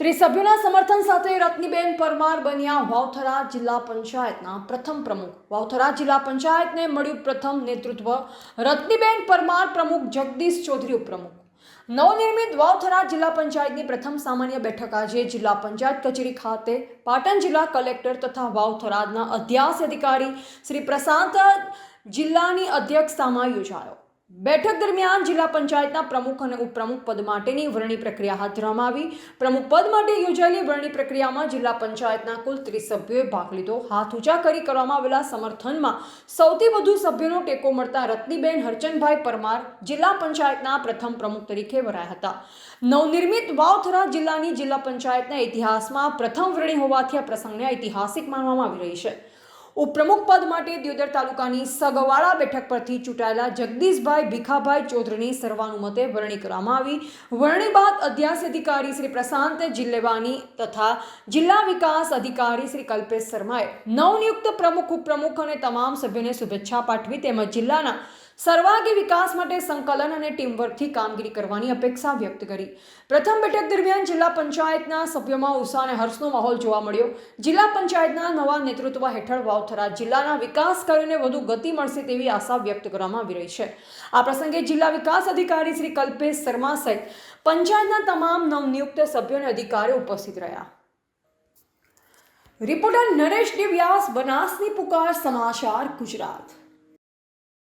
ત્રિસભ્યોના સમર્થન સાથે રત્નીબેન પરમાર બન્યા વાવથરા જિલ્લા પંચાયતના પ્રથમ પ્રમુખ। વાવથરા જિલ્લા પંચાયતને મળ્યું પ્રથમ નેતૃત્વ। રત્નીબેન પરમાર પ્રમુખ, જગદીશ ચૌધરી ઉપપ્રમુખ। નવનિર્મિત વાવથરા જિલ્લા પંચાયતની પ્રથમ સામાન્ય બેઠક આજે જિલ્લા પંચાયત કચેરી ખાતે પાટણ જિલ્લા કલેક્ટર તથા વાવથરાના અધ્યાસ અધિકારી શ્રી પ્રશાંત જિલ્લાની અધ્યક્ષતામાં યોજાયો। બેઠક દરમિયાન જિલ્લા પંચાયતના પ્રમુખ અને ઉપપ્રમુખ પદ માટેની વરણી પ્રક્રિયા હાથ ધરવામાં આવી। પ્રમુખ પદ માટે યોજાયેલી વરણી પ્રક્રિયામાં જિલ્લા પંચાયતના કુલ 30 સભ્યોએ ભાગ લીધો। હાથ ઊંચા કરી કરવામાં આવેલા સમર્થનમાં સૌથી વધુ સભ્યોનો ટેકો મળતા રત્નીબેન હરચંદભાઈ પરમાર જિલ્લા પંચાયતના પ્રથમ પ્રમુખ તરીકે વરાયા હતા। નવનિર્મિત વાવથરા જિલ્લાની જિલ્લા પંચાયતના ઇતિહાસમાં પ્રથમ વરણી હોવાથી આ પ્રસંગને ઐતિહાસિક માનવામાં આવી રહી છે। ઉપપ્રમુખ પદ માટે દિયોદર તાલુકાની સગવાડા બેઠક પરથી ચૂંટાયેલા જગદીશભાઈ ભીખાભાઈ ચૌધરીની સર્વાનુમતે વરણી કરવામાં આવી। વરણી બાદ અધ્યાસ અધિકારી શ્રી પ્રશાંત જિલ્લેવાની તથા જિલ્લા વિકાસ અધિકારી શ્રી કલ્પેશ શર્માએ નવનિયુક્ત પ્રમુખ, ઉપપ્રમુખ અને તમામ સભ્યોને શુભેચ્છા પાઠવી તેમજ જિલ્લાના સર્વાંગી વિકાસ માટે સંકલન અને ટીમવર્કથી કામગીરી કરવાની અપેક્ષા વ્યક્ત કરી। પ્રથમ બેઠક દરમિયાન જિલ્લા પંચાયતના સભ્યોમાં ઉત્સાહ અને હર્ષનો માહોલ જોવા મળ્યો। જિલ્લા પંચાયતના નવા નેતૃત્વ હેઠળ વાવથરા જિલ્લાના વિકાસ કાર્યોને વધુ ગતિ મળશે તેવી આશા વ્યક્ત કરવામાં આવી રહી છે। આ પ્રસંગે જિલ્લા વિકાસ અધિકારી શ્રી કલ્પેશ શર્મા સહિત પંચાયતના તમામ નવનિયુક્ત સભ્યો અને અધિકારીઓ ઉપસ્થિત રહ્યા। રિપોર્ટર નરેશ ડી વ્યાસ, બનાસની પુકાર, સમાચાર ગુજરાત।